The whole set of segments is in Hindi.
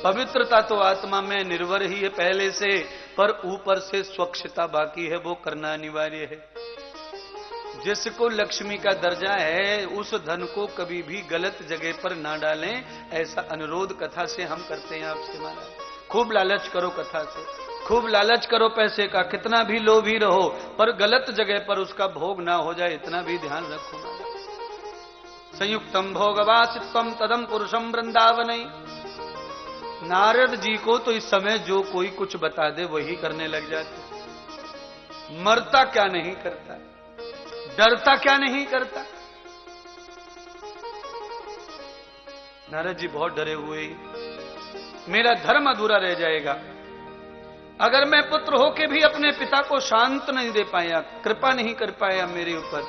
पवित्रता तो आत्मा में निर्भर ही है पहले से, पर ऊपर से स्वच्छता बाकी है, वो करना अनिवार्य है। जिसको लक्ष्मी का दर्जा है उस धन को कभी भी गलत जगह पर ना डालें, ऐसा अनुरोध कथा से हम करते हैं आपसे महाराज। खूब लालच करो कथा से, खूब लालच करो पैसे का, कितना भी लोभी रहो, पर गलत जगह पर उसका भोग ना हो जाए, इतना भी ध्यान रखो महाराज। संयुक्तम भोगवासित्वम तदम पुरुषम वृंदावन। नारद जी को तो इस समय जो कोई कुछ बता दे वही करने लग जाते। मरता क्या नहीं करता, डरता क्या नहीं करता। नारद जी बहुत डरे हुए, मेरा धर्म अधूरा रह जाएगा अगर मैं पुत्र होके भी अपने पिता को शांत नहीं दे पाया, कृपा नहीं कर पाया मेरे ऊपर,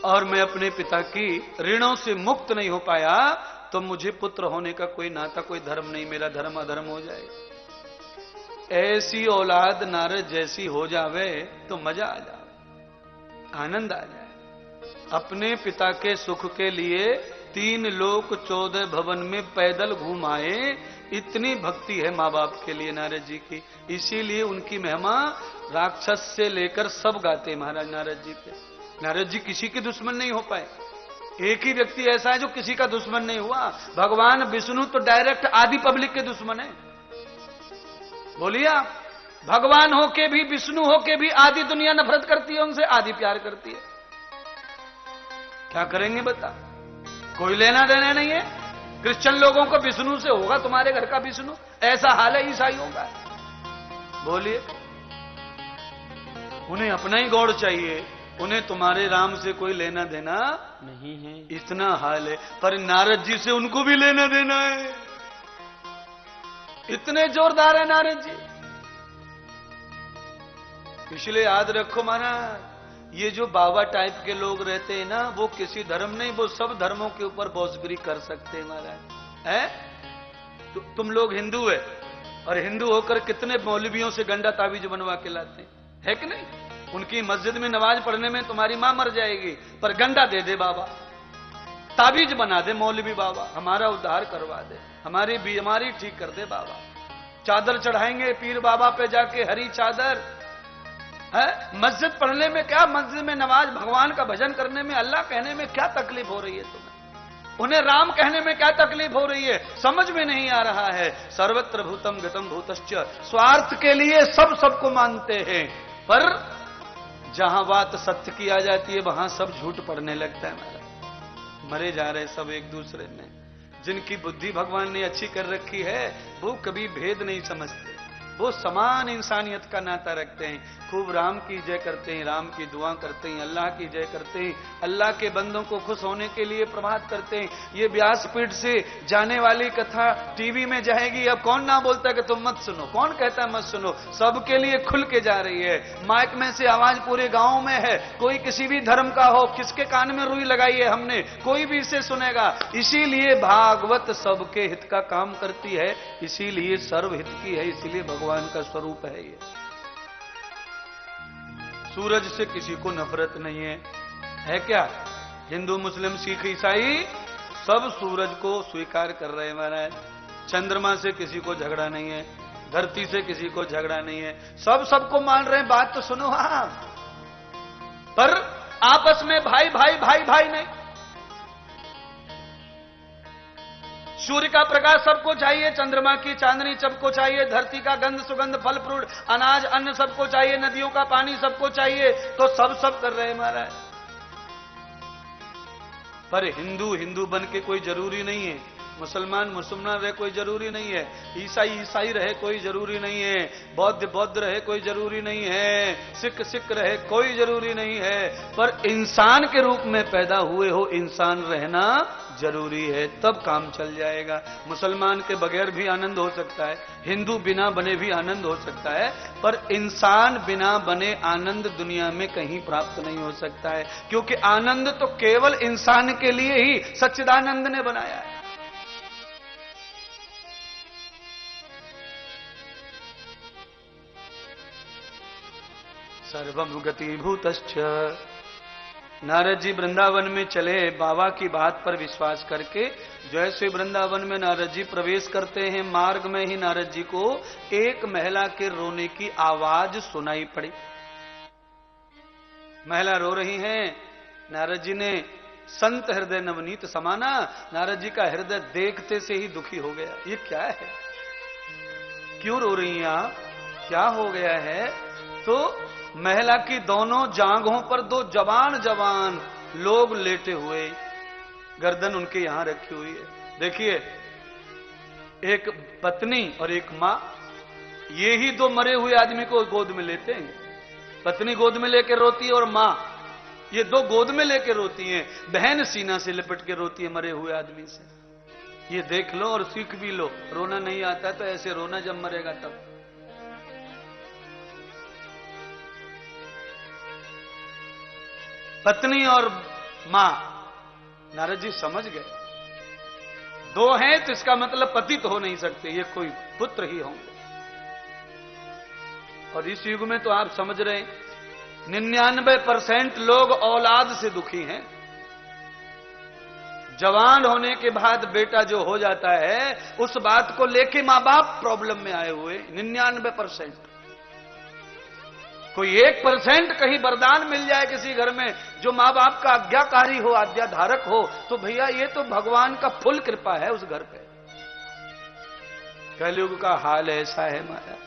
और मैं अपने पिता की ऋणों से मुक्त नहीं हो पाया, तो मुझे पुत्र होने का कोई नाता, कोई धर्म नहीं, मेरा धर्म अधर्म हो जाए। ऐसी औलाद नारद जैसी हो जावे तो मजा आ जाए, आनंद आ जाए। अपने पिता के सुख के लिए 3 लोक 14 भवन में पैदल घूम आए, इतनी भक्ति है माँ बाप के लिए नारद जी की। इसीलिए उनकी महिमा राक्षस से लेकर सब गाते महाराज नारद जी पे। नारद जी किसी के दुश्मन नहीं हो पाए। एक ही व्यक्ति ऐसा है जो किसी का दुश्मन नहीं हुआ, भगवान विष्णु तो डायरेक्ट आदि पब्लिक के दुश्मन है। बोलिए आप, भगवान होके भी, विष्णु होके भी आदि दुनिया नफरत करती है उनसे, आदि प्यार करती है। क्या करेंगे बता, कोई लेना देना नहीं है। क्रिश्चियन लोगों को विष्णु से होगा, तुम्हारे घर का विष्णु, ऐसा हाल है ईसाइयों का। बोलिए, उन्हें अपना ही गॉड चाहिए, उन्हें तुम्हारे राम से कोई लेना देना नहीं है, इतना हाल है। पर नारद जी से उनको भी लेना देना है, इतने जोरदार है नारद जी। इसलिए याद रखो महाराज, ये जो बाबा टाइप के लोग रहते हैं ना, वो किसी धर्म नहीं, वो सब धर्मों के ऊपर बॉसगिरी कर सकते हैं महाराज। है तुम लोग हिंदू है, और हिंदू होकर कितने मौलवियों से गंडा ताबीज बनवा के लाते हैं, है कि नहीं? उनकी मस्जिद में नमाज पढ़ने में तुम्हारी मां मर जाएगी, पर गंडा दे दे बाबा, ताबीज बना दे मौलवी बाबा, हमारा उद्धार करवा दे, हमारी बीमारी ठीक कर दे बाबा। चादर चढ़ाएंगे पीर बाबा पे जाके, हरी चादर है। मस्जिद पढ़ने में क्या, मस्जिद में नमाज, भगवान का भजन करने में, अल्लाह कहने में क्या तकलीफ हो रही है तुम्हें? उन्हें राम कहने में क्या तकलीफ हो रही है? समझ में नहीं आ रहा है। सर्वत्र भूतम गतम भूतश्च, स्वार्थ के लिए सब सबको मानते हैं, पर जहां बात सत्य की आ जाती है वहां सब झूठ पड़ने लगता है। मरे जा रहे सब एक दूसरे में। जिनकी बुद्धि भगवान ने अच्छी कर रखी है वो कभी भेद नहीं समझते, वो समान इंसानियत का नाता रखते हैं। खूब राम की जय करते हैं, राम की दुआ करते हैं, अल्लाह की जय करते हैं, अल्लाह के बंदों को खुश होने के लिए प्रभात करते हैं। ये व्यासपीठ से जाने वाली कथा टीवी में जाएगी, अब कौन ना बोलता है कि तुम मत सुनो, कौन कहता है मत सुनो? सबके लिए खुल के जा रही है। माइक में से आवाज पूरे गांव में है, कोई किसी भी धर्म का हो, किसके कान में रुई लगाई है हमने, कोई भी इसे सुनेगा। इसीलिए भागवत सबके हित का काम करती है, इसीलिए सर्वहित की है, इसीलिए भगवान का स्वरूप है ये। सूरज से किसी को नफरत नहीं है क्या? हिंदू मुस्लिम सिख ईसाई सब सूरज को स्वीकार कर रहे हैं महाराज। चंद्रमा से किसी को झगड़ा नहीं है, धरती से किसी को झगड़ा नहीं है, सब सबको मान रहे हैं। बात तो सुनो, हाँ, पर आपस में भाई भाई भाई भाई नहीं। सूर्य का प्रकाश सबको चाहिए, चंद्रमा की चांदनी सबको चाहिए, धरती का गंध सुगंध फल फ्रूट अनाज अन्न सबको चाहिए, नदियों का पानी सबको चाहिए, तो सब कर रहे हैं महाराज। पर हिंदू हिंदू बन के कोई जरूरी नहीं है, मुसलमान मुसलमान रहे कोई जरूरी नहीं है, ईसाई ईसाई रहे कोई जरूरी नहीं है, बौद्ध बौद्ध रहे कोई जरूरी नहीं है, सिख सिख रहे कोई जरूरी नहीं है, पर इंसान के रूप में पैदा हुए हो, इंसान रहना जरूरी है, तब काम चल जाएगा। मुसलमान के बगैर भी आनंद हो सकता है, हिंदू बिना बने भी आनंद हो सकता है, पर इंसान बिना बने आनंद दुनिया में कहीं प्राप्त नहीं हो सकता है, क्योंकि आनंद तो केवल इंसान के लिए ही सच्चिदानंद ने बनाया है। सर्वं गतिभूतश्च नारद जी वृंदावन में चले बाबा की बात पर विश्वास करके। जैसे वृंदावन में नारद जी प्रवेश करते हैं, मार्ग में ही नारद जी को एक महिला के रोने की आवाज सुनाई पड़ी। महिला रो रही हैं। नारद जी ने संत हृदय नवनीत समाना, नारद जी का हृदय देखते से ही दुखी हो गया। ये क्या है, क्यों रो रही हैं आप, क्या हो गया है? तो महिला की दोनों जांघों पर दो जवान जवान लोग लेटे हुए, गर्दन उनके यहां रखी हुई है। देखिए, एक पत्नी और एक मां, ये ही दो मरे हुए आदमी को गोद में लेते हैं। पत्नी गोद में लेकर रोती है और मां, ये दो गोद में लेकर रोती हैं। बहन सीना से लिपट के रोती है मरे हुए आदमी से। ये देख लो और सीख भी लो। रोना नहीं आता तो ऐसे रोना जब मरेगा तब। पत्नी और मां, नारद जी समझ गए, दो हैं तो इसका मतलब पति तो हो नहीं सकते, ये कोई पुत्र ही होंगे। और इस युग में तो आप समझ रहे हैं 99% लोग औलाद से दुखी हैं। जवान होने के बाद बेटा जो हो जाता है, उस बात को लेके मां बाप प्रॉब्लम में आए हुए 99%। कोई 1% कहीं वरदान मिल जाए किसी घर में जो मां बाप का आज्ञाकारी हो, आज्ञाधारक हो, तो भैया ये तो भगवान का फुल कृपा है उस घर पे। कलयुग का हाल ऐसा है महाराज।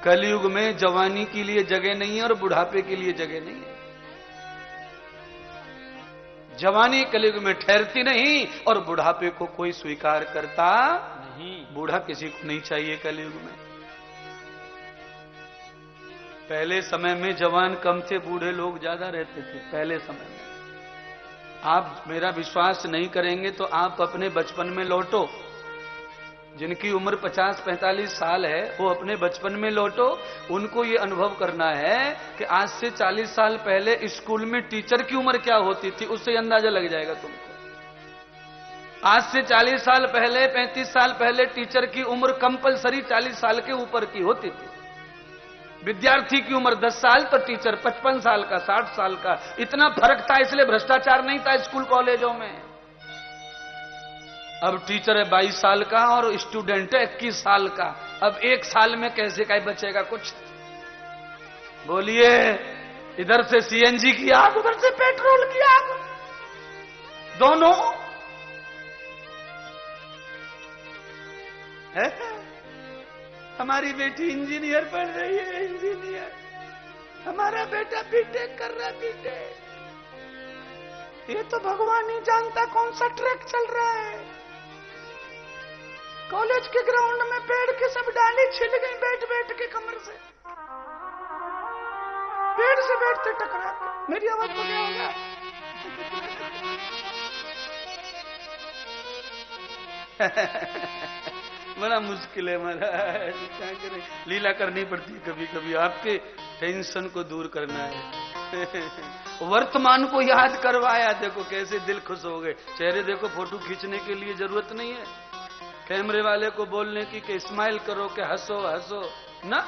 कलयुग में जवानी के लिए जगह नहीं है और बुढ़ापे के लिए जगह नहीं है। जवानी कलयुग में ठहरती नहीं और बुढ़ापे को कोई स्वीकार करता नहीं। बूढ़ा किसी को नहीं चाहिए कलयुग में। पहले समय में जवान कम थे, बूढ़े लोग ज्यादा रहते थे पहले समय में। आप मेरा विश्वास नहीं करेंगे तो आप अपने बचपन में लौटो। जिनकी उम्र 50-45 साल है वो अपने बचपन में लौटो। उनको ये अनुभव करना है कि आज से 40 साल पहले स्कूल में टीचर की उम्र क्या होती थी, उससे अंदाजा लग जाएगा तुमको। आज से 40 साल पहले, 35 साल पहले टीचर की उम्र कंपलसरी 40 साल के ऊपर की होती थी। विद्यार्थी की उम्र 10 साल तो टीचर 55 साल का, 60 साल का। इतना फर्क था, इसलिए भ्रष्टाचार नहीं था स्कूल कॉलेजों में। अब टीचर है 22 साल का और स्टूडेंट है 21 साल का। अब एक साल में कैसे का बचेगा कुछ? बोलिए, इधर से सीएनजी की आग, उधर से पेट्रोल की आग, दोनों है। हमारी बेटी इंजीनियर पढ़ रही है, इंजीनियर। हमारा बेटा बीटेक कर रहा है, बीटेक। ये तो भगवान ही जानता कौन सा ट्रैक चल रहा है। कॉलेज के ग्राउंड में पेड़ के सब डाली छिल गई बैठ बैठ के कमर से। पेड़ से बैठते टकरा के। मेरी आवाज को क्या होगा? बड़ा मुश्किल है महाराज, क्या करें। लीला करनी पड़ती है कभी कभी, आपके टेंशन को दूर करना है। वर्तमान को याद करवाया, देखो कैसे दिल खुश हो गए। चेहरे देखो, फोटो खींचने के लिए जरूरत नहीं है कैमरे वाले को बोलने की कि स्माइल करो, कि हंसो हंसो ना।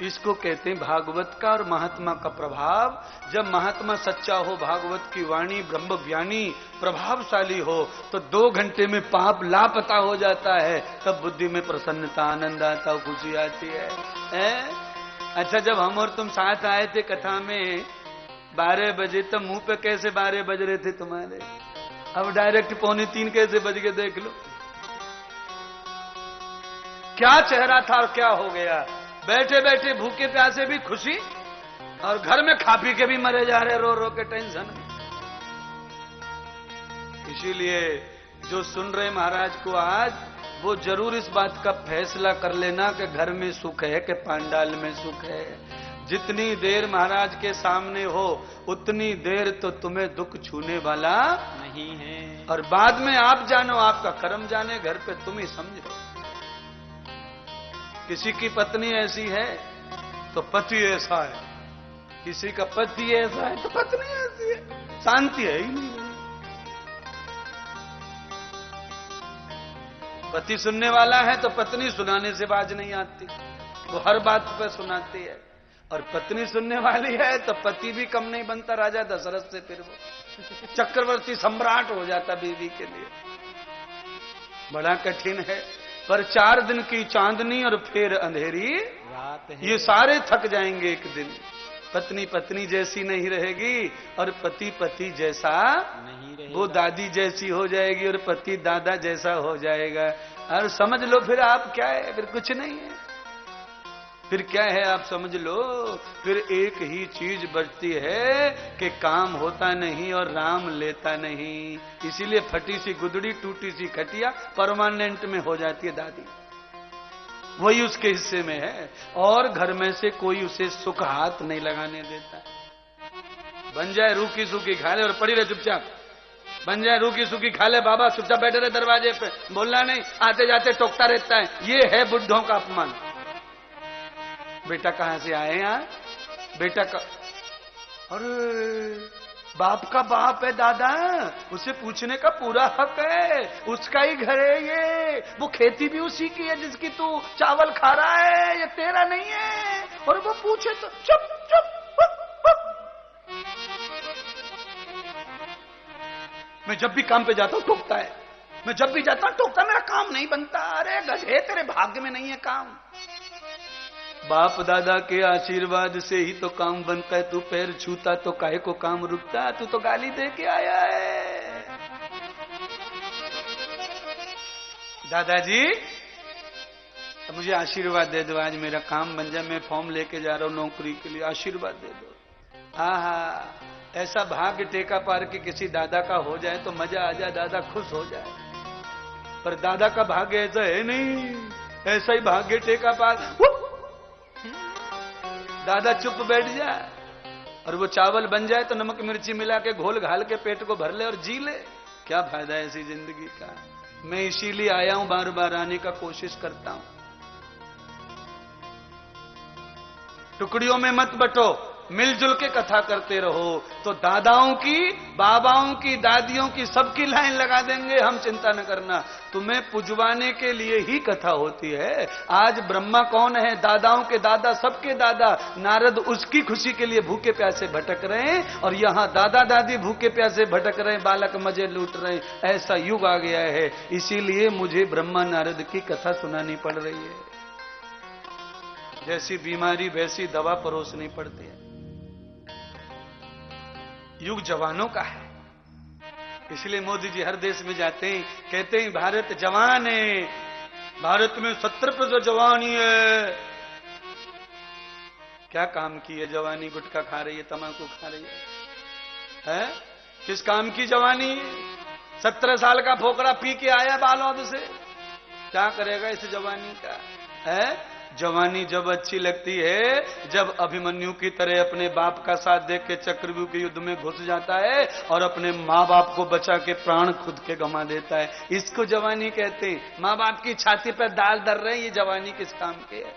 इसको कहते हैं भागवत का और महात्मा का प्रभाव। जब महात्मा सच्चा हो, भागवत की वाणी ब्रह्म ज्ञानी प्रभावशाली हो, तो 2 घंटे में पाप लापता हो जाता है। तब बुद्धि में प्रसन्नता, आनंद आता, खुशी आती है। अच्छा, जब हम और तुम साथ आए थे कथा में 12 बजे, तो मुंह पे कैसे 12 बज रहे थे तुम्हारे? अब डायरेक्ट 2:45 कैसे बज गए देख लो। क्या चेहरा था और क्या हो गया। बैठे बैठे भूखे प्यासे भी खुशी, और घर में खा पी के भी मरे जा रहे रो रो के टेंशन। इसीलिए जो सुन रहे महाराज को आज, वो जरूर इस बात का फैसला कर लेना कि घर में सुख है कि पांडाल में सुख है। जितनी देर महाराज के सामने हो उतनी देर तो तुम्हें दुख छूने वाला नहीं है। और बाद में आप जानो, आपका कर्म जाने, घर पे तुम ही समझो। किसी की पत्नी ऐसी है तो पति ऐसा है, किसी का पति ऐसा है तो पत्नी ऐसी है। शांति है ही नहीं। पति सुनने वाला है तो पत्नी सुनाने से बाज नहीं आती, वो हर बात पे सुनाती है। और पत्नी सुनने वाली है तो पति भी कम नहीं बनता राजा दशरथ से, फिर वो चक्रवर्ती सम्राट हो जाता बीवी के लिए। बड़ा कठिन है। पर 4 दिन की चांदनी और फिर अंधेरी रात है। ये सारे थक जाएंगे एक दिन। पत्नी पत्नी जैसी नहीं रहेगी और पति पति जैसा नहीं रहेगा। वो दादी जैसी हो जाएगी और पति दादा जैसा हो जाएगा। और समझ लो फिर आप क्या है, फिर कुछ नहीं है। फिर क्या है आप समझ लो, फिर एक ही चीज बचती है कि काम होता नहीं और राम लेता नहीं। इसीलिए फटी सी गुदड़ी टूटी सी खटिया परमानेंट में हो जाती है दादी, वही उसके हिस्से में है। और घर में से कोई उसे सुख हाथ नहीं लगाने देता। बन जाए रूखी सूखी खा ले और पड़ी रहे चुपचाप। बन जाए रूखी सूखी खा ले बाबा, चुपचाप बैठे रहे दरवाजे पे, बोलना नहीं, आते जाते टोकता रहता है। ये है बुढ़ों का अपमान। बेटा कहां से आए यहाँ? बेटा का, अरे बाप का बाप है दादा, उसे पूछने का पूरा हक है, उसका ही घर है ये। वो खेती भी उसी की है जिसकी तू चावल खा रहा है, ये तेरा नहीं है। और वो पूछे तो चुप चुप। मैं जब भी काम पे जाता हूं टोकता है, मैं जब भी जाता हूं टोकता, मेरा काम नहीं बनता। अरे गधे, तेरे भाग्य में नहीं है काम। बाप दादा के आशीर्वाद से ही तो काम बनता है। तू पैर छूता तो काहे को काम रुकता? तू तो गाली दे के आया है। दादाजी अब मुझे आशीर्वाद दे दो, आज मेरा काम बन जाए, मैं फॉर्म लेके जा रहा हूं नौकरी के लिए, आशीर्वाद दे दो। हाँ, ऐसा भाग्य टेका पार के किसी दादा का हो जाए तो मजा आ जाए, दादा खुश हो जाए। पर दादा का भाग्य ऐसा है नहीं, ऐसा ही भाग्य टेका पार। दादा चुप बैठ जाए और वो चावल बन जाए तो नमक मिर्ची मिला के घोल घाल के पेट को भर ले और जी ले। क्या फायदा है ऐसी जिंदगी का? मैं इसीलिए आया हूं, बार बार आने का कोशिश करता हूं। टुकड़ियों में मत बटो, मिलजुल के कथा करते रहो। तो दादाओं की, बाबाओं की, दादियों की सबकी लाइन लगा देंगे हम, चिंता न करना। तुम्हें पुजवाने के लिए ही कथा होती है। आज ब्रह्मा कौन है? दादाओं के दादा, सबके दादा। नारद उसकी खुशी के लिए भूखे प्यासे भटक रहे हैं और यहां दादा दादी भूखे प्यासे भटक रहे हैं, बालक मजे लूट रहे हैं। ऐसा युग आ गया है, इसीलिए मुझे ब्रह्मा नारद की कथा सुनानी पड़ रही है। जैसी बीमारी वैसी दवा परोसनी पड़ती है। युग जवानों का है, इसलिए मोदी जी हर देश में जाते हैं, कहते हैं भारत जवान है, भारत में 70% जवानी है। क्या काम की है जवानी? गुटखा खा रही है, तंबाकू खा रही है? किस काम की जवानी? 17 साल का फोकरा पी के आया बालौद से, क्या करेगा इस जवानी का? है जवानी जब अच्छी लगती है जब अभिमन्यु की तरह अपने बाप का साथ देख के चक्रव्यूह के युद्ध में घुस जाता है और अपने माँ बाप को बचा के प्राण खुद के गंवा देता है। इसको जवानी कहते हैं। माँ बाप की छाती पर दाल धर रहे हैं, ये जवानी किस काम के है?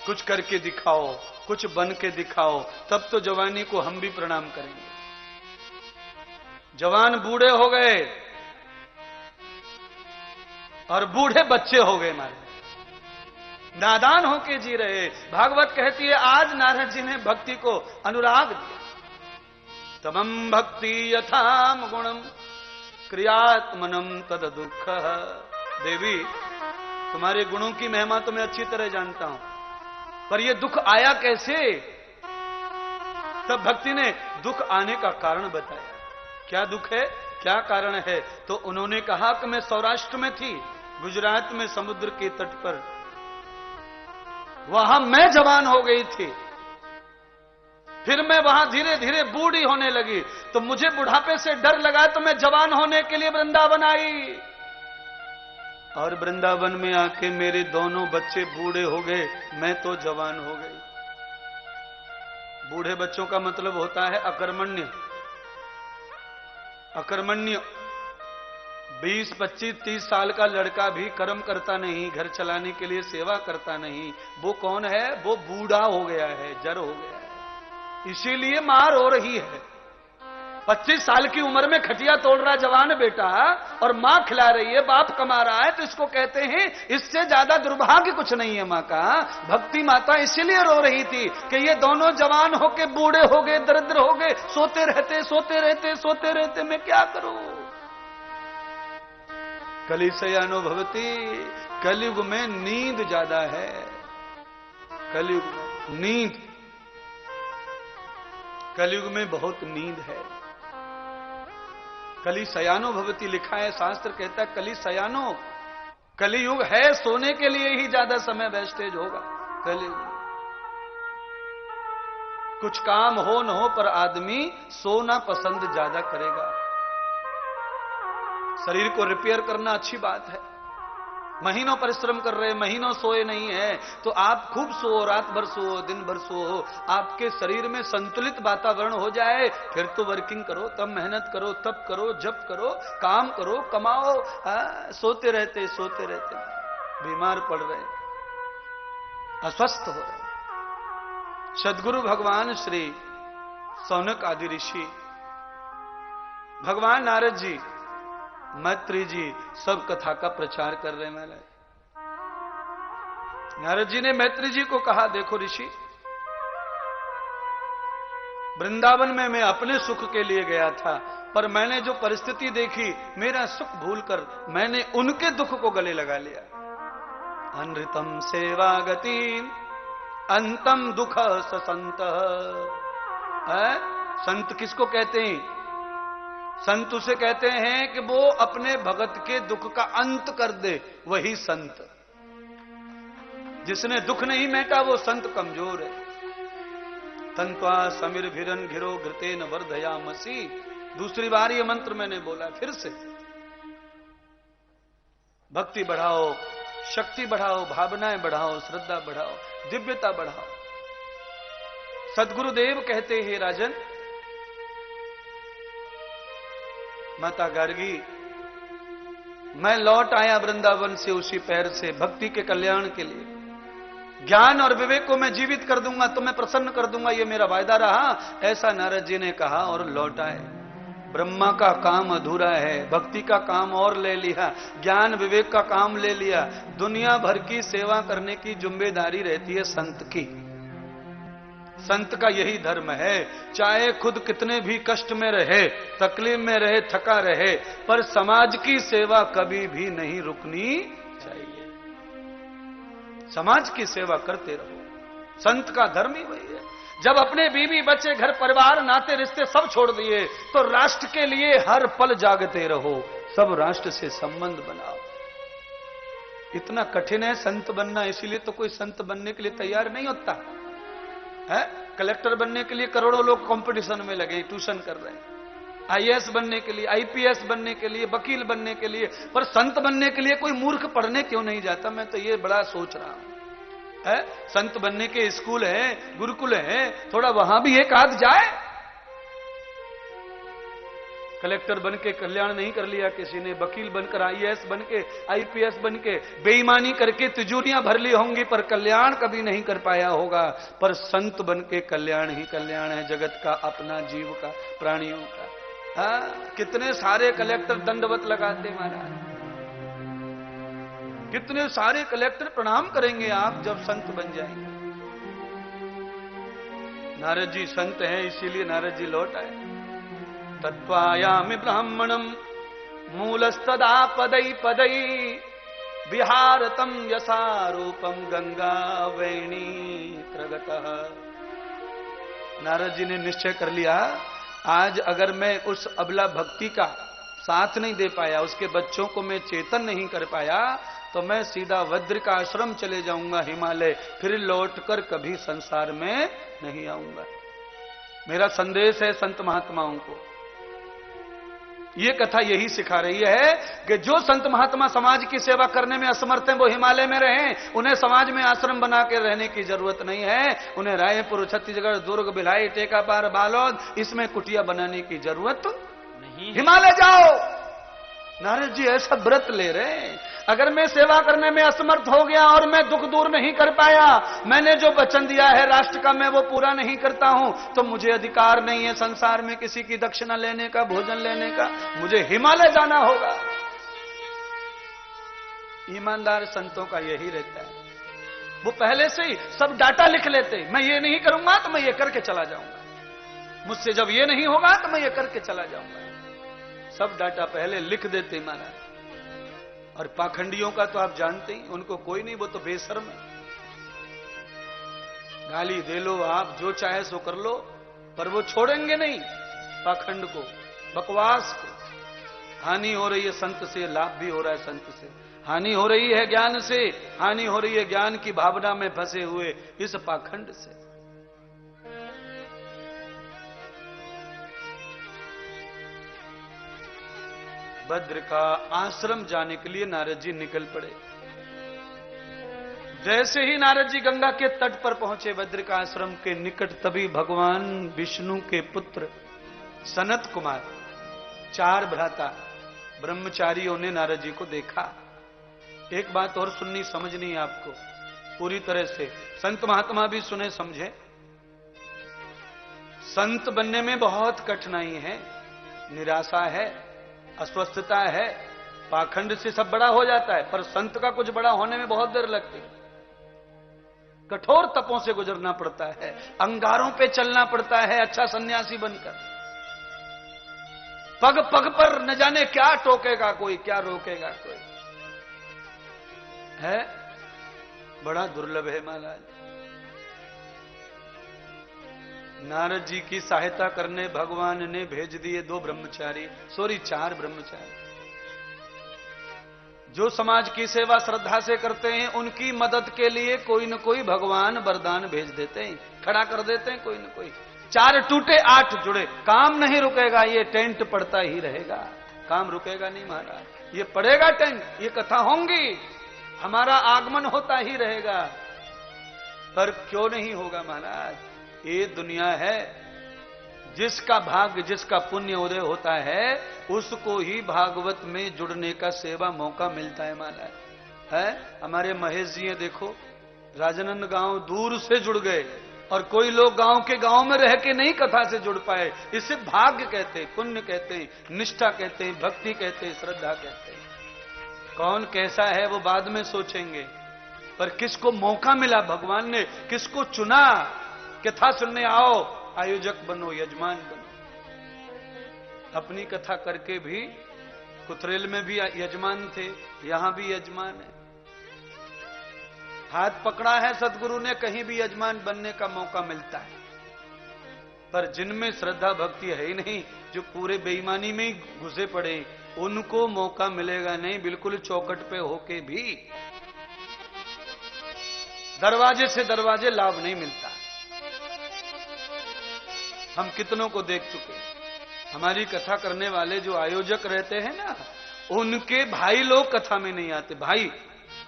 कुछ करके दिखाओ, कुछ बन के दिखाओ, तब तो जवानी को हम भी प्रणाम करेंगे। जवान बूढ़े हो गए और बूढ़े बच्चे हो गए, मारे नादान होके जी रहे। भागवत कहती है आज नारद जी ने भक्ति को अनुराग दिया। तमम भक्ति यथाम गुणम क्रियात्मनम तद दुख। देवी तुम्हारे गुणों की महिमा तो मैं अच्छी तरह जानता हूं, पर यह दुख आया कैसे? तब भक्ति ने दुख आने का कारण बताया। क्या दुख है, क्या कारण है? तो उन्होंने कहा कि मैं सौराष्ट्र में थी, गुजरात में समुद्र के तट पर, वहां मैं जवान हो गई थी, फिर मैं वहां धीरे धीरे बूढ़ी होने लगी, तो मुझे बुढ़ापे से डर लगा, तो मैं जवान होने के लिए वृंदावन आई। और वृंदावन में आके मेरे दोनों बच्चे बूढ़े हो गए, मैं तो जवान हो गई। बूढ़े बच्चों का मतलब होता है अकर्मण्य। अकर्मण्य 20, 25, 30 साल का लड़का भी कर्म करता नहीं, घर चलाने के लिए सेवा करता नहीं, वो कौन है? वो बूढ़ा हो गया है, जड़ हो गया है, इसीलिए मार हो रही है। 25 साल की उम्र में खटिया तोड़ रहा जवान बेटा और मां खिला रही है, बाप कमा रहा है, तो इसको कहते हैं इससे ज्यादा दुर्भाग्य कुछ नहीं है मां का। भक्ति माता इसीलिए रो रही थी कि ये दोनों जवान होके बूढ़े हो गए, दरिद्र हो गए, सोते रहते सोते रहते सोते रहते, मैं क्या करूं। कलिशयानो भवती, कलयुग में नींद ज्यादा है, कलयुग में नींद, कलयुग में बहुत नींद है। कलिशयानो भवती लिखा है, शास्त्र कहता है कलिशयानो, कलियुग है सोने के लिए ही ज्यादा समय वेस्टेज होगा कलयुग। कुछ काम हो न हो पर आदमी सोना पसंद ज्यादा करेगा। शरीर को रिपेयर करना अच्छी बात है, महीनों परिश्रम कर रहे, महीनों सोए नहीं है, तो आप खूब सो, रात भर सो, दिन भर सो, आपके शरीर में संतुलित वातावरण हो जाए, फिर तो वर्किंग करो, तब मेहनत करो, तब करो, जब करो, काम करो, कमाओ। सोते रहते सोते रहते बीमार पड़ रहे, अस्वस्थ हो रहे। सद्गुरु भगवान श्री सौनक आदि ऋषि, भगवान नारद जी, मैत्री जी सब कथा का प्रचार कर रहे हैं। नारद जी ने मैत्री जी को कहा, देखो ऋषि, वृंदावन में मैं अपने सुख के लिए गया था, पर मैंने जो परिस्थिति देखी, मेरा सुख भूलकर मैंने उनके दुख को गले लगा लिया। अनृतम सेवा गति अंतम दुख संत। संत किसको कहते हैं? संत उसे कहते हैं कि वो अपने भगत के दुख का अंत कर दे, वही संत। जिसने दुख नहीं मेटा वो संत कमजोर है। तंत्वा समीर भिरन घिरो घृतेन वर्धयामसि। दूसरी बार ये मंत्र मैंने बोला, फिर से भक्ति बढ़ाओ, शक्ति बढ़ाओ, भावनाएं बढ़ाओ, श्रद्धा बढ़ाओ, दिव्यता बढ़ाओ। सद्गुरुदेव कहते हैं, राजन, माता गार्गी, मैं लौट आया वृंदावन से उसी पैर से भक्ति के कल्याण के लिए। ज्ञान और विवेक को मैं जीवित कर दूंगा, तो मैं प्रसन्न कर दूंगा, ये मेरा वायदा रहा। ऐसा नारद जी ने कहा और लौट आए। ब्रह्मा का काम अधूरा है, भक्ति का काम और ले लिया, ज्ञान विवेक का काम ले लिया। दुनिया भर की सेवा करने की जिम्मेदारी रहती है संत की। संत का यही धर्म है, चाहे खुद कितने भी कष्ट में रहे, तकलीफ में रहे, थका रहे, पर समाज की सेवा कभी भी नहीं रुकनी चाहिए। समाज की सेवा करते रहो। संत का धर्म ही वही है। जब अपने बीवी बच्चे, घर परिवार, नाते रिश्ते सब छोड़ दिए, तो राष्ट्र के लिए हर पल जागते रहो, सब राष्ट्र से संबंध बनाओ। इतना कठिन है संत बनना, इसीलिए तो कोई संत बनने के लिए तैयार नहीं होता है। कलेक्टर बनने के लिए करोड़ों लोग कंपटीशन में लगे, ट्यूशन कर रहे हैं, आईएएस बनने के लिए, आईपीएस बनने के लिए, वकील बनने के लिए, पर संत बनने के लिए कोई मूर्ख पढ़ने क्यों नहीं जाता? मैं तो ये बड़ा सोच रहा हूं। संत बनने के स्कूल हैं, गुरुकुल हैं, थोड़ा वहां भी एक आध जाए। कलेक्टर बन के कल्याण नहीं कर लिया किसी ने, वकील बनकर, आईएएस बन के, आईपीएस बन के बेईमानी करके तिजोरियां भर ली होंगी, पर कल्याण कभी नहीं कर पाया होगा। पर संत बन के कल्याण ही कल्याण है, जगत का, अपना, जीव का, प्राणियों का। कितने सारे कलेक्टर दंडवत लगाते महाराज, कितने सारे कलेक्टर प्रणाम करेंगे आप जब संत बन जाएंगे। नारद जी संत हैं, इसीलिए नारद जी लौट आए। तत्वायामि ब्राह्मणम मूलस्तदा पदै पदै विहारतम यसारूपम गंगा वेणी प्रगतः। नारद जी ने निश्चय कर लिया, आज अगर मैं उस अबला भक्ति का साथ नहीं दे पाया, उसके बच्चों को मैं चेतन नहीं कर पाया, तो मैं सीधा वज्र का आश्रम चले जाऊंगा हिमालय, फिर लौटकर कभी संसार में नहीं आऊंगा। मेरा संदेश है संत महात्माओं को। ये कथा यही सिखा रही है कि जो संत महात्मा समाज की सेवा करने में असमर्थ हैं, वो हिमालय में रहें। उन्हें समाज में आश्रम बना के रहने की जरूरत नहीं है। उन्हें रायपुर, छत्तीसगढ़, दुर्ग, भिलाई, टेकापार, बालोद, इसमें कुटिया बनाने की जरूरत नहीं। हिमालय जाओ। नारद जी ऐसा व्रत ले रहे हैं। अगर मैं सेवा करने में असमर्थ हो गया और मैं दुख दूर नहीं कर पाया, मैंने जो वचन दिया है राष्ट्र का मैं वो पूरा नहीं करता हूं, तो मुझे अधिकार नहीं है संसार में किसी की दक्षिणा लेने का, भोजन लेने का। मुझे हिमालय जाना होगा। ईमानदार संतों का यही रहता है, वो पहले से ही सब डाटा लिख लेते, मैं ये नहीं करूंगा तो मैं ये करके चला जाऊंगा, मुझसे जब ये नहीं होगा तो मैं ये करके चला जाऊंगा। सब डाटा पहले लिख देते महाराज। और पाखंडियों का तो आप जानते ही, उनको कोई नहीं, वो तो बेशर्म है। गाली दे लो आप, जो चाहे सो कर लो, पर वो छोड़ेंगे नहीं पाखंड को, बकवास को। हानि हो रही है संत से, लाभ भी हो रहा है संत से। हानि हो रही है ज्ञान से, हानि हो रही है ज्ञान की भावना में फंसे हुए इस पाखंड से। भद्र का आश्रम जाने के लिए नारद जी निकल पड़े। जैसे ही नारद जी गंगा के तट पर पहुंचे भद्र का आश्रम के निकट, तभी भगवान विष्णु के पुत्र सनत कुमार, 4 भ्राता ब्रह्मचारियों ने नारद जी को देखा। एक बात और सुननी समझनी आपको पूरी तरह से, संत महात्मा भी सुने समझे। संत बनने में बहुत कठिनाई है, निराशा है, अस्वस्थता है, पाखंड से सब बड़ा हो जाता है, पर संत का कुछ बड़ा होने में बहुत देर लगती है। कठोर तपों से गुजरना पड़ता है, अंगारों पे चलना पड़ता है अच्छा सन्यासी बनकर। पग पग पर न जाने क्या टोकेगा कोई, क्या रोकेगा कोई, है बड़ा दुर्लभ है महाराज। नारद जी की सहायता करने भगवान ने भेज दिए 2 ब्रह्मचारी, 4 ब्रह्मचारी, जो समाज की सेवा श्रद्धा से करते हैं। उनकी मदद के लिए कोई न कोई भगवान वरदान भेज देते हैं, खड़ा कर देते हैं कोई न कोई। 4 टूटे 8 जुड़े, काम नहीं रुकेगा, ये टेंट पड़ता ही रहेगा, काम रुकेगा नहीं महाराज, ये पड़ेगा टेंट, ये कथा होंगी, हमारा आगमन होता ही रहेगा। पर क्यों नहीं होगा महाराज, ये दुनिया है, जिसका भाग्य, जिसका पुण्य उदय होता है उसको ही भागवत में जुड़ने का सेवा मौका मिलता है महाराज। है हमारे महेश जी हैं, देखो राजनंद गांव दूर से जुड़ गए, और कोई लोग गांव के गांव में रह के नहीं कथा से जुड़ पाए। इसे भाग्य कहते हैं, पुण्य कहते हैं, निष्ठा कहते हैं, भक्ति कहते हैं, श्रद्धा कहते हैं। कौन कैसा है वो बाद में सोचेंगे, पर किसको मौका मिला, भगवान ने किसको चुना, कथा सुनने आओ, आयोजक बनो, यजमान बनो। अपनी कथा करके भी कुतरेल में भी यजमान थे, यहां भी यजमान है। हाथ पकड़ा है सदगुरु ने, कहीं भी यजमान बनने का मौका मिलता है। पर जिनमें श्रद्धा भक्ति है ही नहीं, जो पूरे बेईमानी में ही घुसे पड़े, उनको मौका मिलेगा नहीं, बिल्कुल चौकट पे होके भी दरवाजे से दरवाजे लाभ नहीं मिलता। हम कितनों को देख चुके, हमारी कथा करने वाले जो आयोजक रहते हैं ना, उनके भाई लोग कथा में नहीं आते। भाई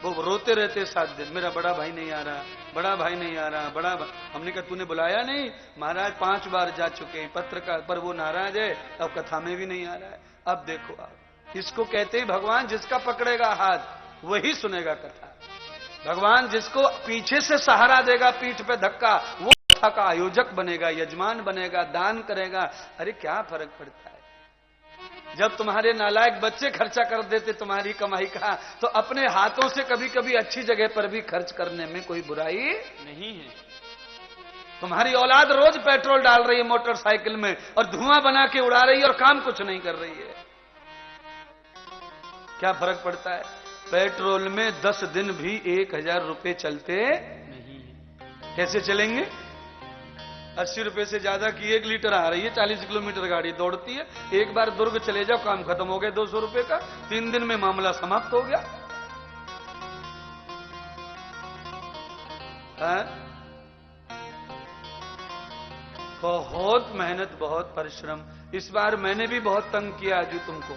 वो रोते रहते 7 दिन, मेरा बड़ा भाई नहीं आ रहा, बड़ा भाई नहीं आ रहा, बड़ा हमने कहा तूने बुलाया नहीं, महाराज 5 बार जा चुके पत्र का, पर वो नाराज है, अब कथा में भी नहीं आ रहा है। अब देखो आप, इसको कहते हैं भगवान जिसका पकड़ेगा हाथ वही सुनेगा कथा। भगवान जिसको पीछे से सहारा देगा, पीठ पे धक्का, वो कथा का आयोजक बनेगा, यजमान बनेगा, दान करेगा। अरे क्या फर्क पड़ता है, जब तुम्हारे नालायक बच्चे खर्चा कर देते तुम्हारी कमाई का, तो अपने हाथों से कभी कभी अच्छी जगह पर भी खर्च करने में कोई बुराई नहीं है। तुम्हारी औलाद रोज पेट्रोल डाल रही है मोटरसाइकिल में और धुआं बना के उड़ा रही है और काम कुछ नहीं कर रही है, क्या फर्क पड़ता है? पेट्रोल में 10 दिन भी 1000 रुपए चलते नहीं है। कैसे चलेंगे? 80 रुपए से ज्यादा की 1 लीटर आ रही है, 40 किलोमीटर गाड़ी दौड़ती है। एक बार दुर्ग चले जाओ, काम खत्म हो गया 200 रुपए का, 3 दिन में मामला समाप्त हो गया। बहुत मेहनत, बहुत परिश्रम। इस बार मैंने भी बहुत तंग किया आजू तुमको,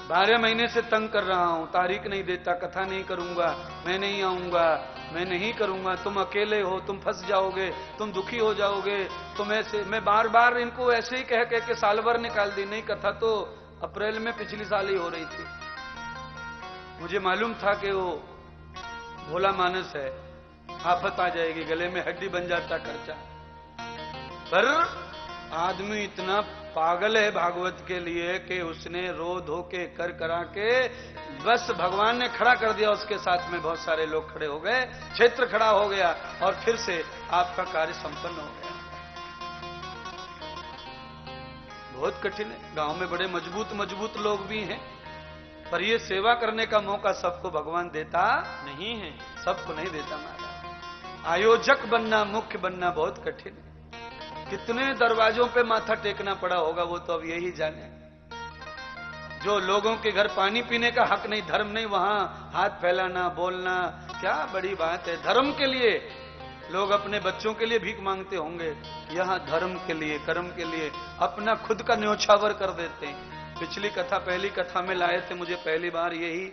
12 महीने से तंग कर रहा हूं, तारीख नहीं देता, कथा नहीं करूंगा, मैं नहीं आऊंगा, मैं नहीं करूंगा, तुम अकेले हो, तुम फंस जाओगे, तुम दुखी हो जाओगे, तुम ऐसे। मैं बार बार इनको ऐसे ही कह के साल भर निकाल दी। नहीं, कथा तो अप्रैल में पिछली साल ही हो रही थी, मुझे मालूम था कि वो भोला मानस है, आफत आ जाएगी, गले में हड्डी बन जाता खर्चा। पर आदमी इतना पागल है भागवत के लिए कि उसने रो धो के कर करा के बस भगवान ने खड़ा कर दिया, उसके साथ में बहुत सारे लोग खड़े हो गए, क्षेत्र खड़ा हो गया और फिर से आपका कार्य संपन्न हो गया। बहुत कठिन है। गांव में बड़े मजबूत मजबूत लोग भी हैं, पर ये सेवा करने का मौका सबको भगवान देता नहीं है, सबको नहीं देता महाराज। आयोजक बनना, मुख्य बनना बहुत कठिन है। कितने दरवाजों पे माथा टेकना पड़ा होगा वो तो अब यही जाने। जो लोगों के घर पानी पीने का हक नहीं, धर्म नहीं, वहां हाथ फैलाना, बोलना, क्या बड़ी बात है। धर्म के लिए लोग अपने बच्चों के लिए भीख मांगते होंगे, यहां धर्म के लिए, कर्म के लिए अपना खुद का न्योछावर कर देते हैं। पिछली कथा, पहली कथा में लाए थे, मुझे पहली बार यही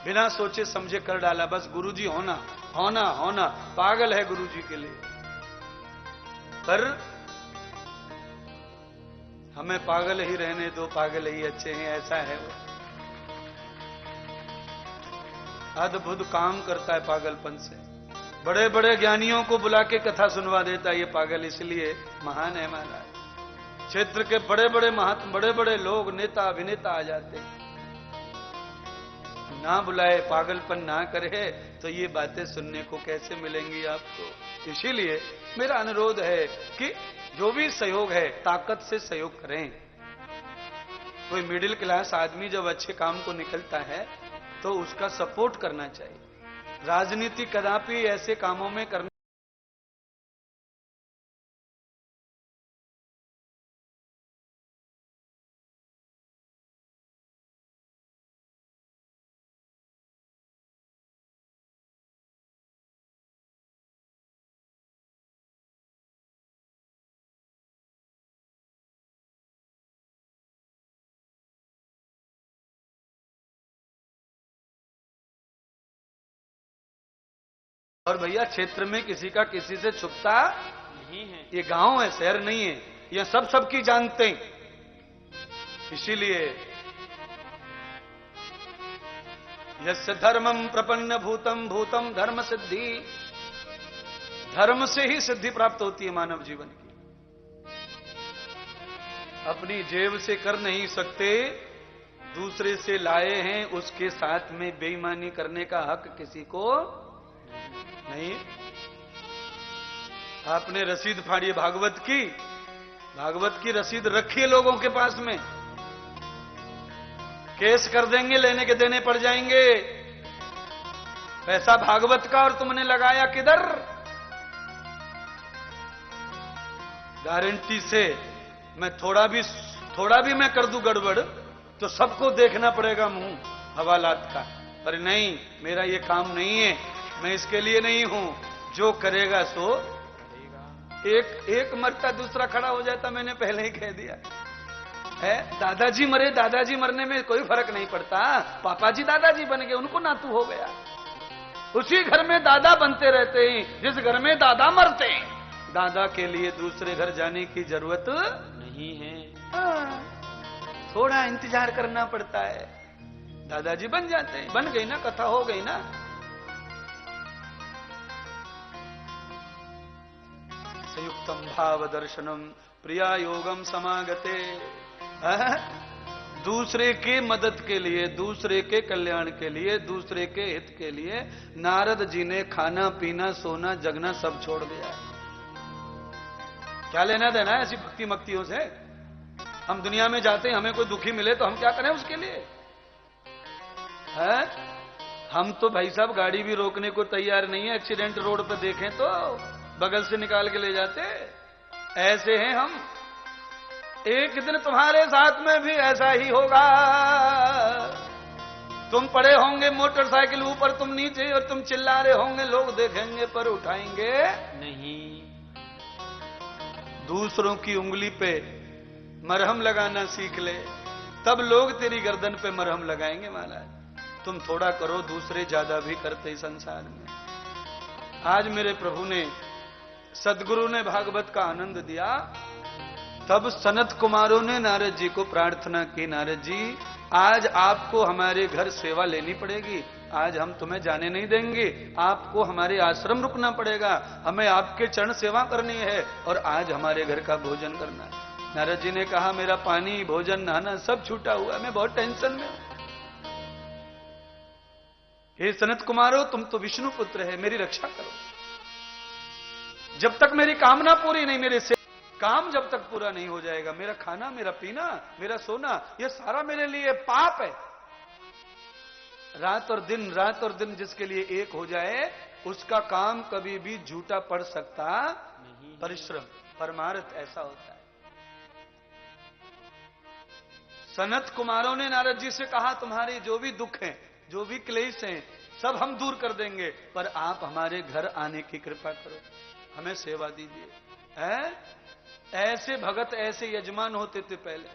बिना सोचे समझे कर डाला। बस गुरुजी होना होना होना, पागल है गुरुजी के लिए। पर हमें पागल ही रहने दो, पागल ही अच्छे हैं, ऐसा है वो। अद्भुत काम करता है पागलपन से। बड़े बड़े ज्ञानियों को बुला के कथा सुनवा देता है ये पागल, इसलिए महान है महाराज। क्षेत्र के बड़े बड़े महात्मा, बड़े बड़े लोग, नेता अभिनेता आ जाते हैं। ना बुलाए, पागलपन ना करे तो ये बातें सुनने को कैसे मिलेंगी आपको। इसीलिए मेरा अनुरोध है कि जो भी सहयोग है ताकत से सहयोग करें। कोई मिडिल क्लास आदमी जब अच्छे काम को निकलता है तो उसका सपोर्ट करना चाहिए। राजनीति कदापि ऐसे कामों में करना और भैया क्षेत्र में किसी का किसी से छुपता नहीं है। ये गांव है, शहर नहीं है। ये सब सबकी जानते हैं। इसीलिए यस्य धर्मम प्रपन्न भूतम भूतम धर्म सिद्धि, धर्म से ही सिद्धि प्राप्त होती है मानव जीवन की। अपनी जेब से कर नहीं सकते, दूसरे से लाए हैं, उसके साथ में बेईमानी करने का हक किसी को नहीं। आपने रसीद फाड़ी भागवत की रसीद रखी है लोगों के पास में, केस कर देंगे, लेने के देने पड़ जाएंगे। पैसा भागवत का और तुमने लगाया किधर? गारंटी से मैं थोड़ा भी मैं कर दूं गड़बड़ तो सबको देखना पड़ेगा मुंह हवालात का। पर नहीं, मेरा ये काम नहीं है, मैं इसके लिए नहीं हूं। जो करेगा सो एक मरता दूसरा खड़ा हो जाता, मैंने पहले ही कह दिया है। दादाजी मरे, दादाजी मरने में कोई फर्क नहीं पड़ता। पापा जी दादाजी बन गए, उनको नातू हो गया। उसी घर में दादा बनते रहते हैं जिस घर में दादा मरते हैं। दादा के लिए दूसरे घर जाने की जरूरत नहीं है। थोड़ा इंतजार करना पड़ता है, दादाजी बन जाते हैं। बन गई ना, कथा हो गई ना। संयुक्तम भाव दर्शनम प्रिया योगम समागते। दूसरे के मदद के लिए, दूसरे के कल्याण के लिए, दूसरे के हित के लिए नारद जी ने खाना पीना सोना जगना सब छोड़ दिया। क्या लेना देना है ऐसी भक्ति मक्तियों से? हम दुनिया में जाते हैं, हमें कोई दुखी मिले तो हम क्या करें उसके लिए? है? हम तो भाई साहब गाड़ी भी रोकने को तैयार नहीं है। एक्सीडेंट रोड पे देखें तो बगल से निकाल के ले जाते। ऐसे हैं हम। एक दिन तुम्हारे साथ में भी ऐसा ही होगा। तुम पड़े होंगे मोटरसाइकिल ऊपर, तुम नीचे, और तुम चिल्ला रहे होंगे, लोग देखेंगे पर उठाएंगे नहीं। दूसरों की उंगली पे मरहम लगाना सीख ले, तब लोग तेरी गर्दन पे मरहम लगाएंगे। महाराज तुम थोड़ा करो, दूसरे ज्यादा भी करते संसार में। आज मेरे प्रभु ने, सदगुरु ने भागवत का आनंद दिया। तब सनत कुमारों ने नारद जी को प्रार्थना की, नारद जी आज आपको हमारे घर सेवा लेनी पड़ेगी, आज हम तुम्हें जाने नहीं देंगे, आपको हमारे आश्रम रुकना पड़ेगा, हमें आपके चरण सेवा करनी है और आज हमारे घर का भोजन करना है। नारद जी ने कहा मेरा पानी, भोजन, नहाना सब छूटा हुआ है, मैं बहुत टेंशन में हूं। हे सनत कुमारो, तुम तो विष्णु पुत्र है, मेरी रक्षा करो। जब तक मेरी कामना पूरी नहीं, मेरे से काम जब तक पूरा नहीं हो जाएगा, मेरा खाना, मेरा पीना, मेरा सोना, यह सारा मेरे लिए पाप है। रात और दिन जिसके लिए एक हो जाए, उसका काम कभी भी झूठा पड़ सकता नहीं। परिश्रम परमार्थ ऐसा होता है। सनत कुमारों ने नारद जी से कहा तुम्हारे जो भी दुख हैं, जो भी क्लेश हैं, सब हम दूर कर देंगे, पर आप हमारे घर आने की कृपा करो, हमें सेवा दीजिए। ऐसे भगत, ऐसे यजमान होते थे पहले।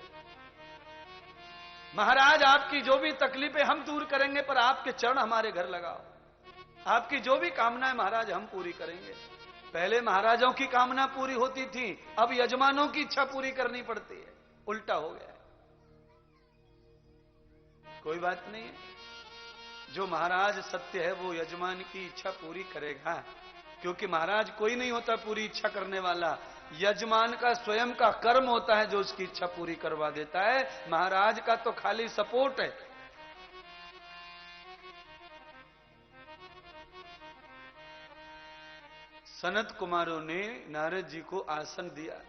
महाराज आपकी जो भी तकलीफें हम दूर करेंगे, पर आपके चरण हमारे घर लगाओ, आपकी जो भी कामनाएं महाराज हम पूरी करेंगे। पहले महाराजों की कामना पूरी होती थी, अब यजमानों की इच्छा पूरी करनी पड़ती है, उल्टा हो गया है। कोई बात नहीं है, जो महाराज सत्य है वो यजमान की इच्छा पूरी करेगा, क्योंकि महाराज कोई नहीं होता पूरी इच्छा करने वाला, यजमान का स्वयं का कर्म होता है जो उसकी इच्छा पूरी करवा देता है। महाराज का तो खाली सपोर्ट है। सनत कुमारों ने नारद जी को आसन दिया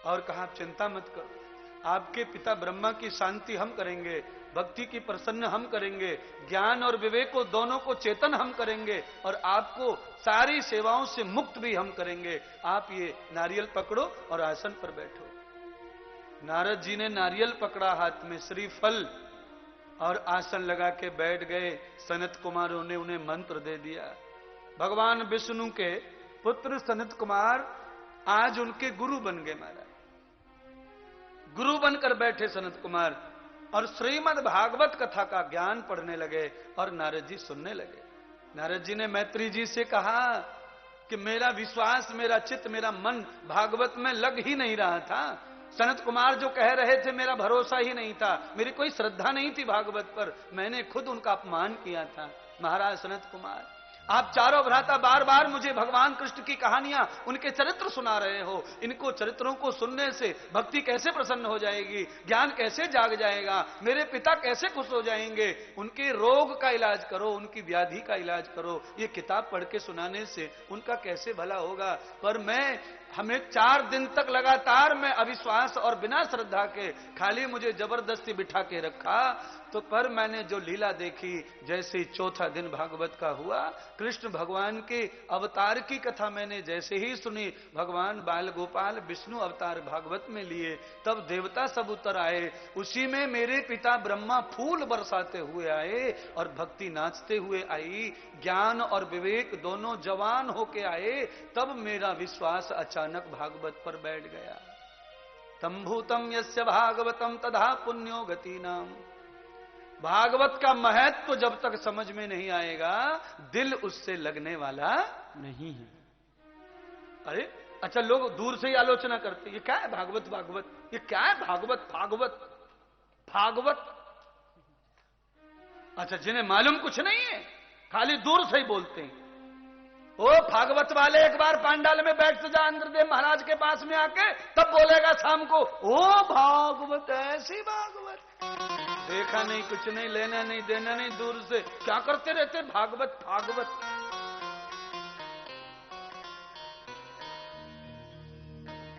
और कहा आप चिंता मत करो, आपके पिता ब्रह्मा की शांति हम करेंगे, भक्ति की प्रसन्न हम करेंगे, ज्ञान और विवेक को दोनों को चेतन हम करेंगे, और आपको सारी सेवाओं से मुक्त भी हम करेंगे। आप ये नारियल पकड़ो और आसन पर बैठो। नारद जी ने नारियल पकड़ा हाथ में, श्रीफल, और आसन लगा के बैठ गए। सनत कुमारों ने उन्हें मंत्र दे दिया। भगवान विष्णु के पुत्र सनत कुमार आज उनके गुरु बन गए। महाराज गुरु बनकर बैठे सनत कुमार, और श्रीमद् भागवत कथा का ज्ञान पढ़ने लगे और नारद जी सुनने लगे। नारद जी ने मैत्री जी से कहा कि मेरा विश्वास, मेरा चित्त, मेरा मन भागवत में लग ही नहीं रहा था। सनत कुमार जो कह रहे थे मेरा भरोसा ही नहीं था, मेरी कोई श्रद्धा नहीं थी भागवत पर, मैंने खुद उनका अपमान किया था। महाराज सनत कुमार, आप चारों भ्राता बार बार मुझे भगवान कृष्ण की कहानियां, उनके चरित्र सुना रहे हो। इनको चरित्रों को सुनने से भक्ति कैसे प्रसन्न हो जाएगी, ज्ञान कैसे जाग जाएगा, मेरे पिता कैसे खुश हो जाएंगे। उनके रोग का इलाज करो, उनकी व्याधि का इलाज करो, ये किताब पढ़ के सुनाने से उनका कैसे भला होगा। पर हमें 4 दिन तक लगातार मैं अविश्वास और बिना श्रद्धा के खाली मुझे जबरदस्ती बिठा के रखा। तो पर मैंने जो लीला देखी, जैसे ही चौथा दिन भागवत का हुआ, कृष्ण भगवान के अवतार की कथा मैंने जैसे ही सुनी, भगवान बाल गोपाल विष्णु अवतार भागवत में लिए, तब देवता सब उतर आए। उसी में मेरे पिता ब्रह्मा फूल बरसाते हुए आए और भक्ति नाचते हुए आई, ज्ञान और विवेक दोनों जवान होके आए। तब मेरा विश्वास अचानक भागवत पर बैठ गया। तंभूतम यस्य भागवतम तथा पुण्यो गति नाम। भागवत का महत्व जब तक समझ में नहीं आएगा, दिल उससे लगने वाला नहीं है। अरे अच्छा, लोग दूर से ही आलोचना करते, ये क्या है भागवत, भागवत, ये क्या है भागवत, भागवत, भागवत। अच्छा, जिन्हें मालूम कुछ नहीं है, खाली दूर से ही बोलते हैं। ओ भागवत वाले, एक बार पांडाल में बैठ जा इंद्रदेव महाराज के पास में आके, तब बोलेगा शाम को, ओ भागवत, ऐसी भागवत। देखा नहीं, कुछ नहीं, लेना नहीं, देना नहीं, दूर से क्या करते रहते, भागवत, भागवत।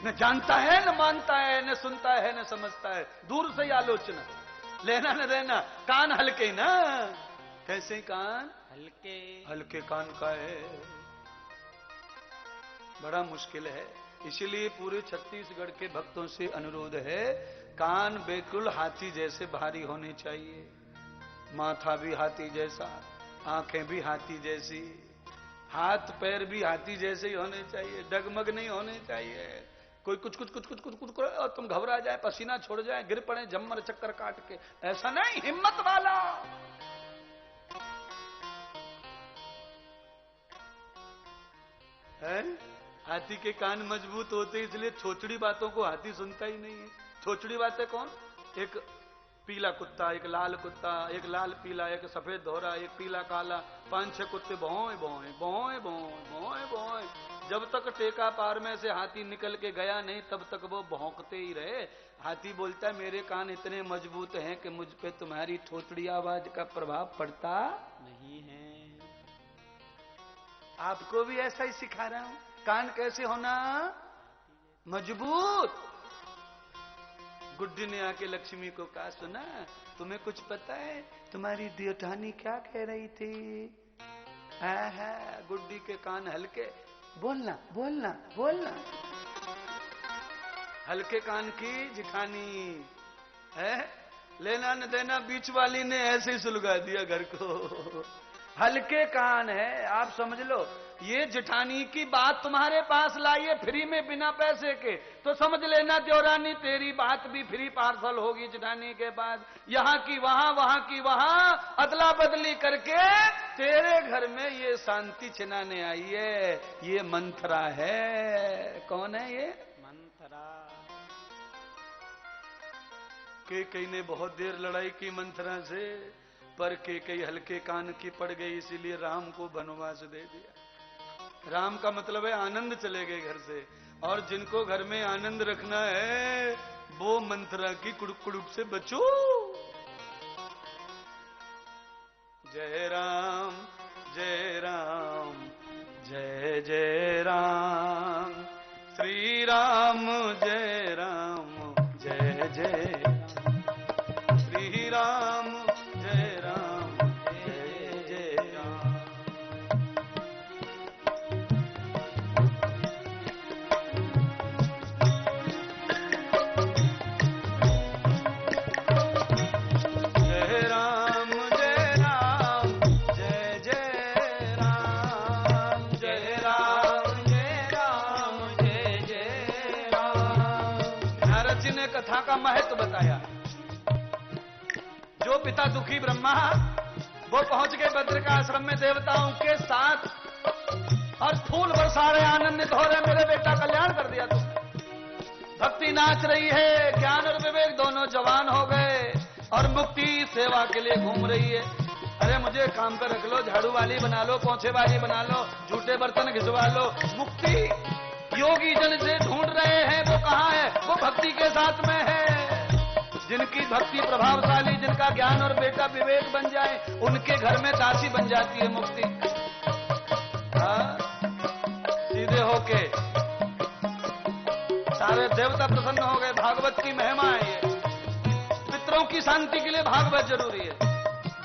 न जानता है, न मानता है, न सुनता है, न समझता है, दूर से ही आलोचना, लेना न देना। कान हल्के ना, कैसे कान हल्के, हल्के कान का है, बड़ा मुश्किल है। इसीलिए पूरे छत्तीसगढ़ के भक्तों से अनुरोध है, कान बिल्कुल हाथी जैसे भारी होने चाहिए, माथा भी हाथी जैसा, आंखें भी हाथी जैसी, हाथ पैर भी हाथी जैसे ही होने चाहिए, डगमग नहीं होने चाहिए। कोई कुछ कुछ कुछ कुछ कुछ कुछ करे और तुम घबरा जाए, पसीना छोड़ जाए, गिर पड़े झम्मर चक्कर काट के, ऐसा नहीं, हिम्मत वाला। है? हाथी के कान मजबूत होते, इसलिए छोचड़ी बातों को हाथी सुनता ही नहीं है। छोचड़ी बातें कौन? एक पीला कुत्ता, एक लाल कुत्ता, एक लाल पीला, एक सफेद धोरा, एक पीला काला, 5-6 कुत्ते भौं भौं भौं भौं भौं भौं। जब तक टेका पार में से हाथी निकल के गया नहीं तब तक वो भौंकते ही रहे। हाथी बोलता है मेरे कान इतने मजबूत हैं कि मुझ पे तुम्हारी थोथड़ी आवाज का प्रभाव पड़ता नहीं है। आपको भी ऐसा ही सिखा रहा हूं, कान कैसे होना मजबूत। गुड्डी ने आके लक्ष्मी को कहा, सुना तुम्हें कुछ पता है तुम्हारी देवठानी क्या कह रही थी? गुड्डी के कान हल्के, बोलना बोलना बोलना। हल्के कान की जिठानी है, लेना न देना बीच वाली ने ऐसे ही सुलगा दिया घर को। हल्के कान है, आप समझ लो ये जिठानी की बात तुम्हारे पास लाई है फ्री में बिना पैसे के, तो समझ लेना देवरानी तेरी बात भी फ्री पार्सल होगी जिठानी के बाद। यहां की वहां, वहां की वहां अदला बदली करके तेरे घर में ये शांति छिनाने आई है। ये मंथरा है। कौन है ये मंथरा? कई ने बहुत देर लड़ाई की मंथरा से, पर कई हल्के कान की पड़ गई, इसीलिए राम को वनवास दे दिया। राम का मतलब है आनंद चले गए घर से, और जिनको घर में आनंद रखना है वो मंथरा की कुड़ुक कुड़ुक से बचो। जय राम जय राम जय जय राम, श्री राम जय राम जय जय राम, श्री राम जय राम जय जय राम। कथा का महत्व बताया। जो पिता दुखी ब्रह्मा वो पहुंच गए बद्र का आश्रम में देवताओं के साथ, और फूल बरसा रहे, आनंदित हो रहे, मेरे बेटा कल्याण कर दिया तुमने। भक्ति नाच रही है, ज्ञान और विवेक दोनों जवान हो गए, और मुक्ति सेवा के लिए घूम रही है। अरे मुझे काम कर रख लो, झाड़ू वाली बना लो, पोंछे वाली बना लो, झूठे बर्तन घिसवा लो। मुक्ति योगी जन से ढूंढ रहे हैं, वो कहां है? वो भक्ति के साथ में है। जिनकी भक्ति प्रभावशाली, जिनका ज्ञान और बेटा विवेक बन जाए, उनके घर में दासी बन जाती है मुक्ति। सीधे होके सारे देवता प्रसन्न हो गए। भागवत की महिमा है ये। पितरों की शांति के लिए भागवत जरूरी है,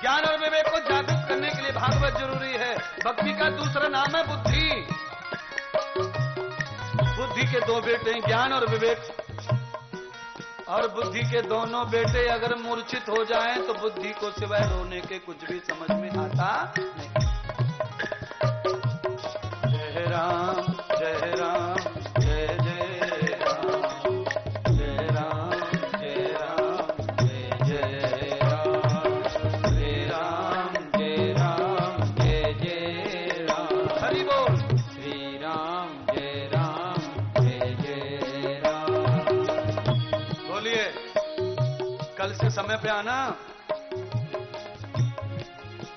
ज्ञान और विवेक को जागृत करने के लिए भागवत जरूरी है। भक्ति का दूसरा नाम है बुद्धि। बुद्धि के दो बेटे, ज्ञान और विवेक, और बुद्धि के दोनों बेटे अगर मूर्छित हो जाएं तो बुद्धि को सिवाय रोने के कुछ भी समझ में आता नहीं। जय राम जय राम जय जय राम, जय राम जय राम जय जय राम, श्री राम जय राम जय जय राम। हरि बोल। श्री राम जय राम जय जय राम। बोलिए, कल से समय पे आना।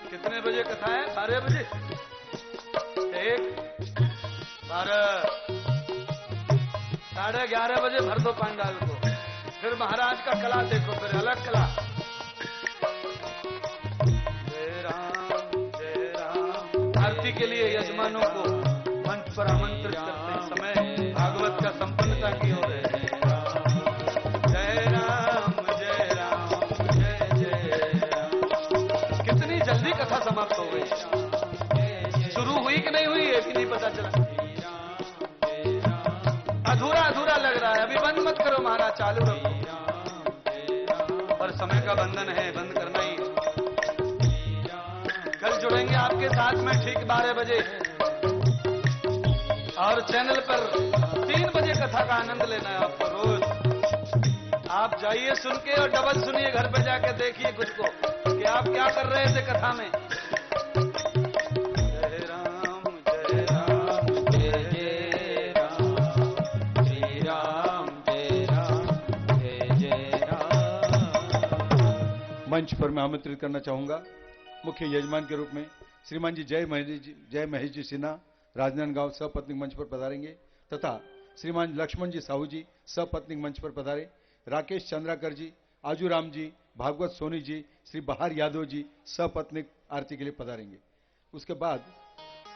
कितने बजे कथा है? 12 बजे। 1, 12, 11:30 बजे भर दो पंडाल को। फिर महाराज का कला देखो, फिर अलग कला। जय राम आरती के लिए यजमानों को मंच पर आमंत्रित करते समय भागवत का संपन्नता की ओर है। जय राम जय राम जय जय राम। कितनी जल्दी कथा समाप्त हो गई। शुरू हुई कि नहीं हुई है कि नहीं पता चला। अधूरा अधूरा लग रहा है। अभी बंद मत करो महाराज, चालू रखो। और समय का बंधन है, बंद करना ही। कल जुड़ेंगे आपके साथ में ठीक 12 बजे, और चैनल पर 3 बजे कथा का आनंद लेना है आपको रोज। आप जाइए सुन के, और डबल सुनिए घर पे जाके, देखिए खुद को कि आप क्या कर रहे थे कथा में। जय राम जय राम जय जय राम, श्री राम जय राम जय जय राम। मंच पर मैं आमंत्रित करना चाहूंगा मुख्य यजमान के रूप में श्रीमान जी जय महेश जी सिन्हा राजनांदगांव सपत्नीक मंच पर पधारेंगे तथा श्रीमान लक्ष्मण जी साहू जी सपत्नीक मंच पर पधारे। राकेश चंद्राकर जी, आजूराम जी, भागवत सोनी जी, श्री बहार यादव जी सपत्नीक आरती के लिए पधारेंगे। उसके बाद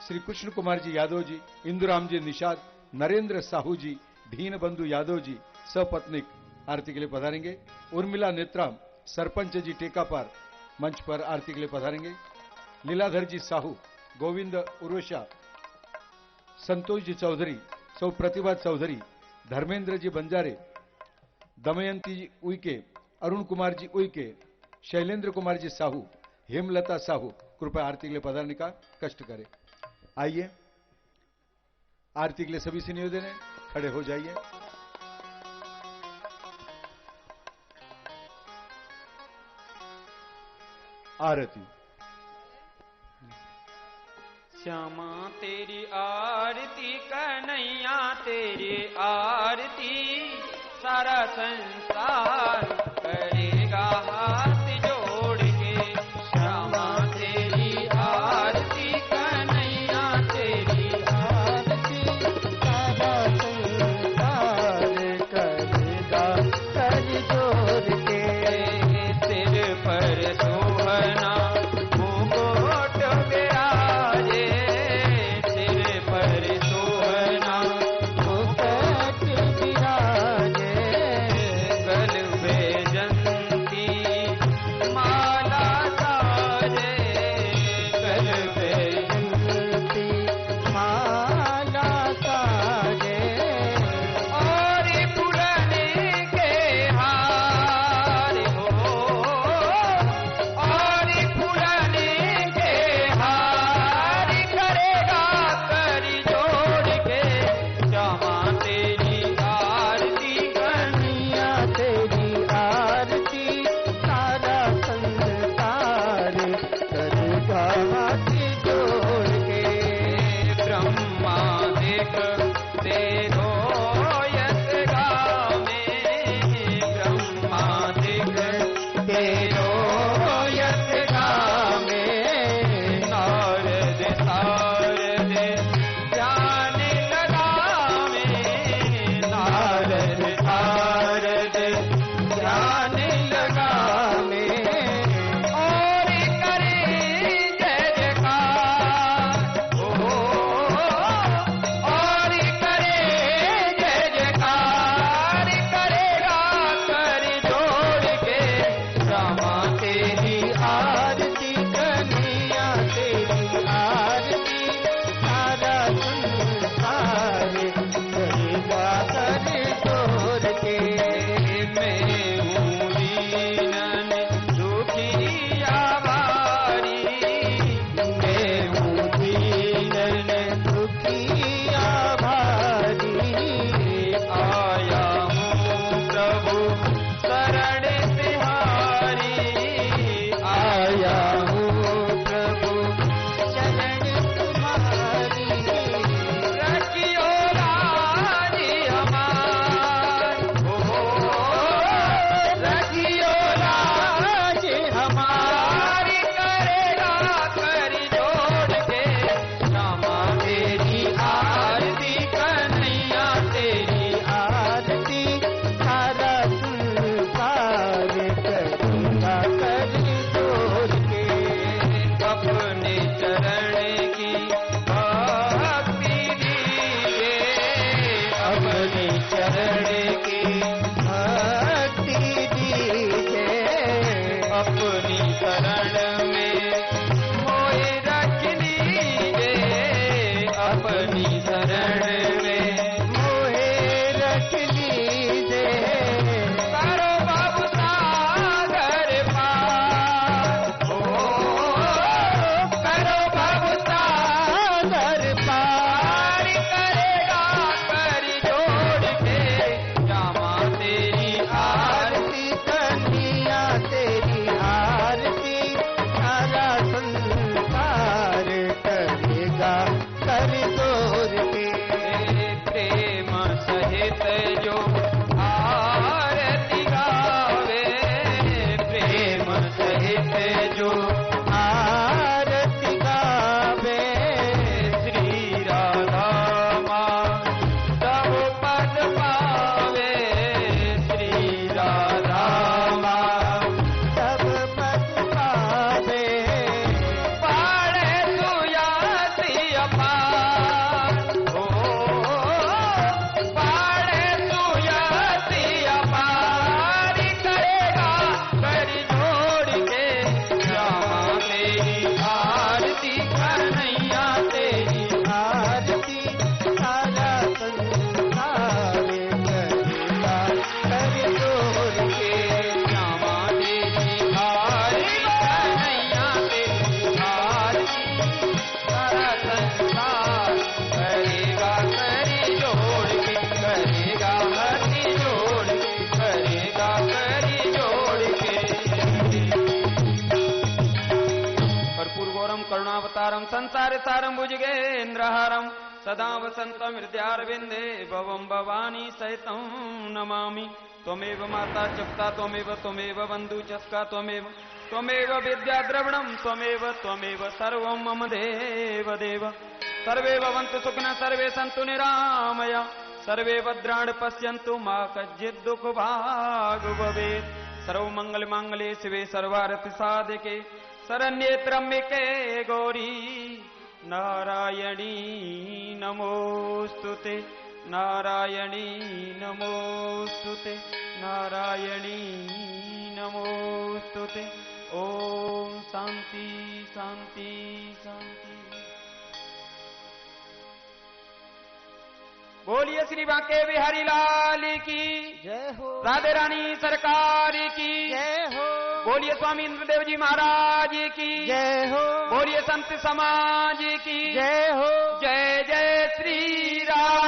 श्री कृष्ण कुमार जी यादव जी, इंदुराम जी निषाद, नरेंद्र साहू जी, दीन बंधु यादव जी सपत्नीक आरती के लिए पधारेंगे। उर्मिला नेत्राम सरपंच जी टेकापार मंच पर आरती के लिए पधारेंगे। लीलाधर जी साहू, गोविंद उर्वशा, संतोष जी चौधरी, सौ प्रतिभा चौधरी, धर्मेंद्र जी बंजारे, दमयंती जी उइके, अरुण कुमार जी उइके, शैलेंद्र कुमार जी साहू, हेमलता साहू कृपया आरती के लिए पधारने का कष्ट करें। आइए आरती के लिए सभी से निवेदन है, खड़े हो जाइए। आरती। श्यामा तेरी आरती कन्हैया तेरी आरती सारा संसार करेगा हाथ जोड़ के। श्यामा तेरी आरती कन्हैया तेरी आरती सारा संसार करेगा कर जोड़ के। सिर पर सोहना मुकुट विराजे, सिर पर सोहना मुकुट विराजे, गल में जो आरती गावे श्री राधा माँ तब पद पावे श्री राधा माँ तब पद पावे पाड़े सुयासी अपार ओ पाड़े सुयासी अपार करेगा कर जोड़ के श्यामा तेरी आरती कन्हैया तेरी आरती सारा संसार करेगा कर जोड़ के श्यामा तेरी आरती कन्हैया तेरी आरती सारा संसार करेगा करी जोड़ के करेगा हरी जोड़ के करेगा करी जोड़ के कर्पूर गौरम करुणावतारम संसार सारम भुजगेन्द्रहारम सदा वसंतम हृदयारविंदे भवम भवानी सहितं नमामि त्वमेव माता चक्ता त्वमेव बंधु चस्का त्वमेव विद्या द्रविणम त्वमेव सर्वं मम देव देव सर्वे भवन्तु सुखिनः सर्वे सन्तु निरामया सर्वे भद्राणि पश्यन्तु मा कश्चित् दुःखभाग् भवेत् सर्वमंगल मांगल्ये शिवे सर्वार्थ साधके शरण्ये त्र्यंबके गौरी नारायणी नमोस्तुते नारायणी नमोस्तुते नारायणी नमोस्तुते ओम शांति शांति शांति। बोलिए श्री बांके बिहारी लाल की जय हो, राधे रानी सरकार की जय हो, बोलिए स्वामी इंद्रदेव जी महाराज की जय हो, बोलिए संत समाज की जय हो, जय जय श्री राम।